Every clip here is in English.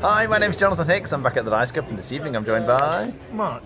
Hi, my name's Jonathan Hicks. I'm back at the Dice Cup, and this evening I'm joined by Mark.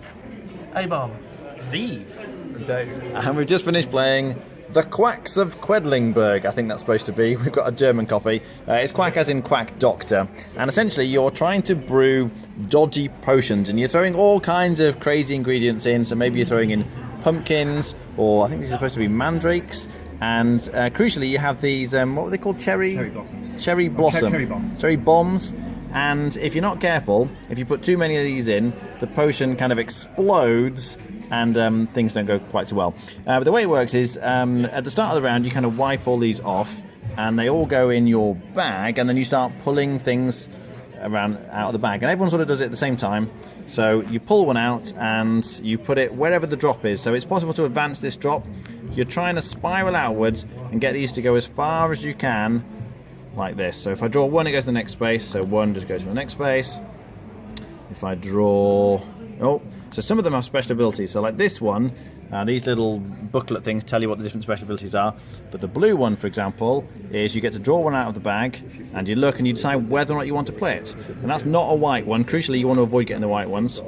A-Bomb. Steve. And Dave. And we've just finished playing the Quacks of Quedlinburg, I think that's supposed to be. We've got a German copy. It's quack as in quack doctor. And essentially you're trying to brew dodgy potions, and you're throwing all kinds of crazy ingredients in. So maybe you're throwing in pumpkins, or I think these are supposed to be mandrakes. And crucially, you have these, what were they called? Cherry blossoms. Cherry bombs. Cherry bombs. And if you're not careful, if you put too many of these in, the potion kind of explodes, and things don't go quite so well. But the way it works is, at the start of the round, you kind of wipe all these off, and they all go in your bag, and then you start pulling things around out of the bag. And everyone sort of does it at the same time. So you pull one out, and you put it wherever the drop is. So it's possible to advance this drop. You're trying to spiral outwards and get these to go as far as you can, like this. So if I draw one, it goes to the next space. So one just goes to the next space. If I draw... Oh, so some of them have special abilities. So like this one, these little booklet things tell you what the different special abilities are. But the blue one, for example, is you get to draw one out of the bag, and you look and you decide whether or not you want to play it. And that's not a white one. Crucially, you want to avoid getting the white ones.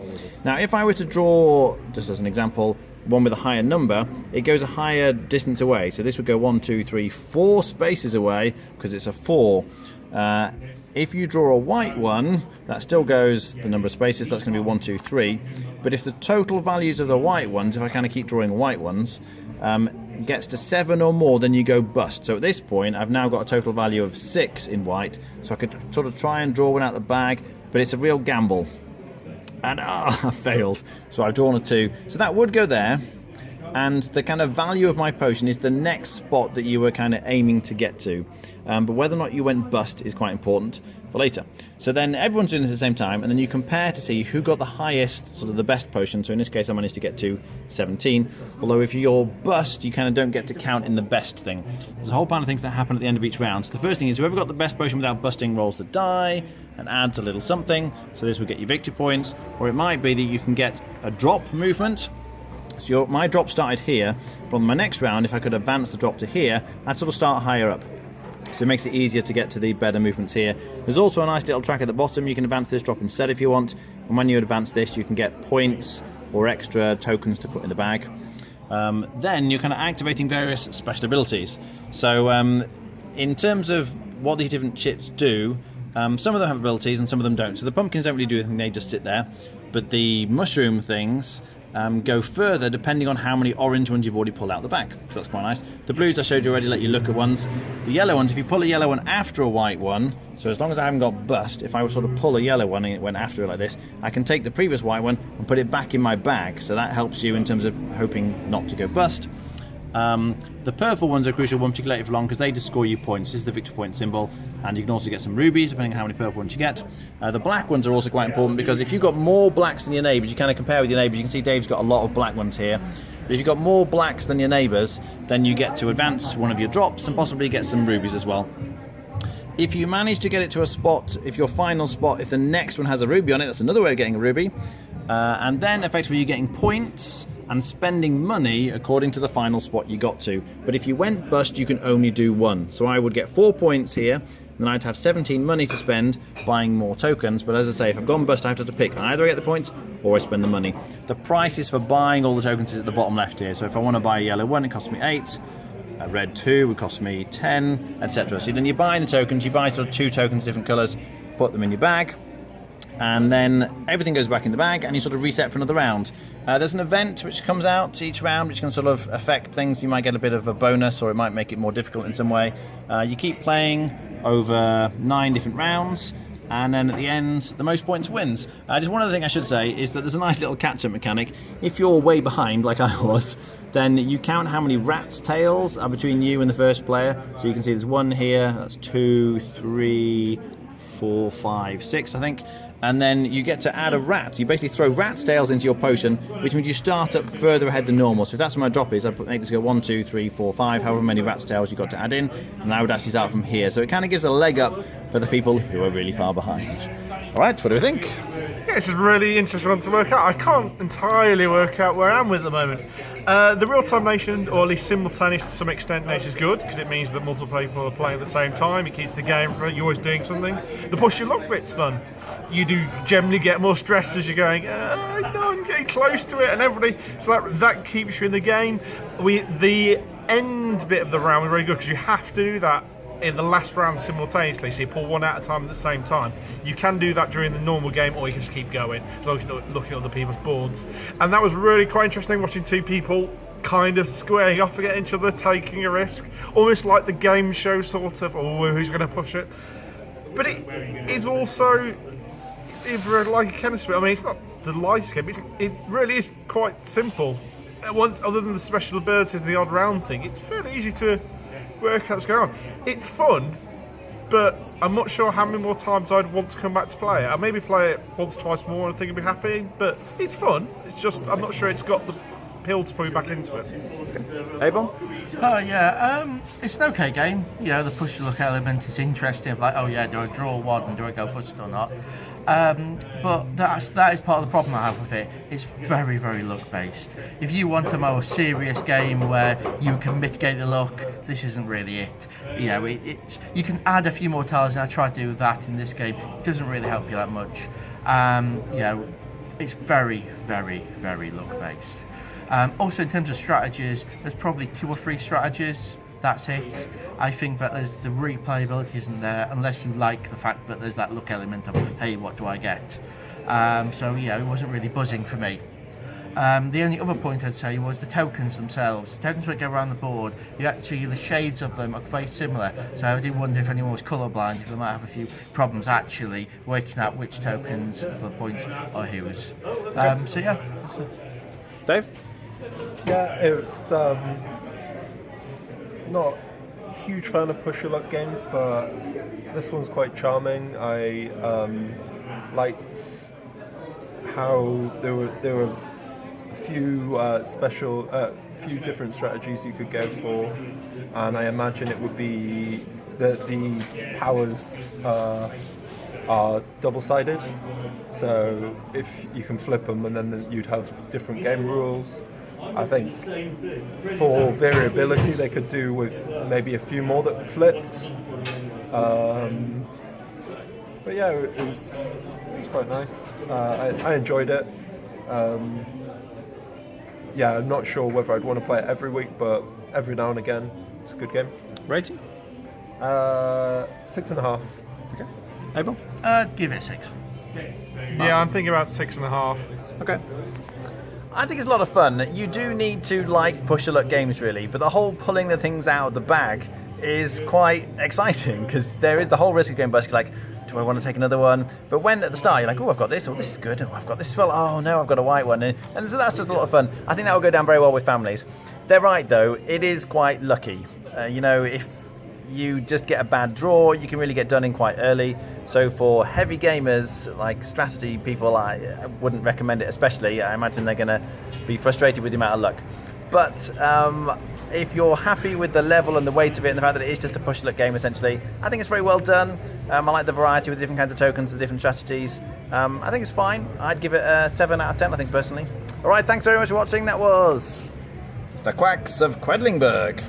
Now, if I were to draw, just as an example, one with a higher number, it goes a higher distance away. So this would go 1, 2, 3, 4 spaces away, because it's a 4. If you draw a white one, that still goes the number of spaces, that's going to be 1, 2, 3. But if the total values of the white ones, if I kind of keep drawing white ones, gets to 7 or more, then you go bust. So at this point, I've now got a total value of 6 in white, so I could sort of try and draw one out of the bag, but it's a real gamble. And I failed. So I've drawn a 2. So that would go there. And the kind of value of my potion is the next spot that you were kind of aiming to get to. But whether or not you went bust is quite important for later. So then everyone's doing this at the same time, and then you compare to see who got the highest, sort of the best potion. So in this case, I managed to get to 17. Although if you're bust, you kind of don't get to count in the best thing. There's a whole bunch of things that happen at the end of each round. So the first thing is whoever got the best potion without busting rolls the die and adds a little something. So this will get you victory points. Or it might be that you can get a drop movement. So my drop started here, but on my next round, if I could advance the drop to here, I'd sort of start higher up. So it makes it easier to get to the better movements here. There's also a nice little track at the bottom. You can advance this drop instead if you want. And when you advance this, you can get points or extra tokens to put in the bag. Then you're kind of activating various special abilities. So in terms of what these different chips do, some of them have abilities and some of them don't. So the pumpkins don't really do anything, they just sit there. But the mushroom things go further depending on how many orange ones you've already pulled out the bag. So that's quite nice. The blues I showed you already, let you look at ones. The yellow ones, if you pull a yellow one after a white one, so as long as I haven't got bust, if I would sort of pull a yellow one and it went after it like this, I can take the previous white one and put it back in my bag. So that helps you in terms of hoping not to go bust. The purple ones are crucial, one particularly for long, because they just score you points. This is the victory point symbol, and you can also get some rubies depending on how many purple ones you get. The black ones are also quite important, because if you've got more blacks than your neighbours, you kind of compare with your neighbours. You can see Dave's got a lot of black ones here. But if you've got more blacks than your neighbours, then you get to advance one of your drops and possibly get some rubies as well. If you manage to get it to a spot, if your final spot, if the next one has a ruby on it, that's another way of getting a ruby. And then effectively you're getting points and spending money according to the final spot you got to. But if you went bust, you can only do one. So I would get 4 points here, then I'd have 17 money to spend buying more tokens. But as I say, if I've gone bust, I have to pick. Either I get the points or I spend the money. The prices for buying all the tokens is at the bottom left here. So if I want to buy a yellow one, it costs me 8. A red 2 would cost me 10, etc. So then you're buying the tokens, you buy sort of 2 tokens, different colours, put them in your bag, and then everything goes back in the bag and you sort of reset for another round. There's an event which comes out each round which can sort of affect things. You might get a bit of a bonus, or it might make it more difficult in some way. You keep playing over 9 different rounds, and then at the end the most points wins. Just one other thing I should say is that there's a nice little catch-up mechanic. If you're way behind like I was, then you count how many rat's tails are between you and the first player. So you can see there's 1 here, that's 2, 3, 4, 5, 6 I think. And then you get to add a rat. You basically throw rat's tails into your potion, which means you start up further ahead than normal. So if that's where my drop is, I'd make this go 1, 2, 3, 4, 5, however many rat's tails you got to add in, and I would actually start from here. So it kind of gives a leg up for the people who are really far behind. All right, what do we think? Yeah, it's a really interesting one to work out. I can't entirely work out where I am with at the moment. The real-time nation, or at least simultaneous to some extent, nature is good because it means that multiple people are playing at the same time. It keeps the game from you're always doing something. The push your luck bit's fun. You do generally get more stressed as you're going. No, I'm getting close to it, and everybody. So that keeps you in the game. The end bit of the round was very good because you have to do that in the last round simultaneously, so you pull one at a time at the same time. You can do that during the normal game, or you can just keep going as long as you're not looking at other people's boards. And that was really quite interesting, watching two people kind of squaring off against each other, taking a risk, almost like the game show sort of, or who's going to push it. But it is also, like a chemistry, I mean, it's not the lightest game, it really is quite simple. Other than the special abilities and the odd round thing, it's fairly easy to work out what's going on. It's fun, but I'm not sure how many more times I'd want to come back to play it. I'll maybe play it once, twice more and I think I'd be happy, but it's fun. It's just, I'm not sure it's got the pill to pull you back into it. A-bomb? Oh yeah, it's an okay game. You know, the push your luck element is interesting. Like, oh yeah, do I draw one and do I go push it or not? But that is part of the problem I have with it. It's very, very luck based. If you want a more serious game where you can mitigate the luck, this isn't really it. You know, you can add a few more tiles, and I try to do that in this game. It doesn't really help you that much. You know, it's very, very, very luck based. Also, in terms of strategies, there's probably 2 or 3 strategies. That's it. I think that the replayability isn't there unless you like the fact that there's that luck element of, hey, what do I get? So yeah, it wasn't really buzzing for me. The only other point I'd say was the tokens themselves. The tokens that go around the board, the shades of them are very similar. So I do wonder if anyone was colourblind, if they might have a few problems actually working out which tokens for the points are whose. So yeah. That's it. Dave? Yeah, it's not a huge fan of push your luck games, but this one's quite charming. I liked how there were a few few different strategies you could go for, and I imagine it would be that the powers are double-sided, so if you can flip them, and then you'd have different game rules. I think for variability they could do with maybe a few more that flipped. But yeah, it was quite nice. I enjoyed it. Yeah, I'm not sure whether I'd want to play it every week, but every now and again, it's a good game. Rating? 6.5. Okay. A-bomb? Give it 6. Yeah, I'm thinking about 6.5. Okay. I think it's a lot of fun. You do need to like push your luck games really, but the whole pulling the things out of the bag is quite exciting because there is the whole risk of going bust. Like, do I want to take another one? But when at the start you're like, oh, I've got this, oh, this is good, oh, I've got this as well, oh no, I've got a white one, and so that's just a lot of fun. I think that will go down very well with families. They're right though, it is quite lucky. You know, if you just get a bad draw, you can really get done in quite early. So for heavy gamers, like strategy people, I wouldn't recommend it especially. I imagine they're going to be frustrated with the amount of luck. But if you're happy with the level and the weight of it and the fact that it is just a push luck game essentially, I think it's very well done. I like the variety with the different kinds of tokens, the different strategies. I think it's fine. I'd give it a 7 out of 10, I think, personally. All right, thanks very much for watching. That was the Quacks of Quedlinburg.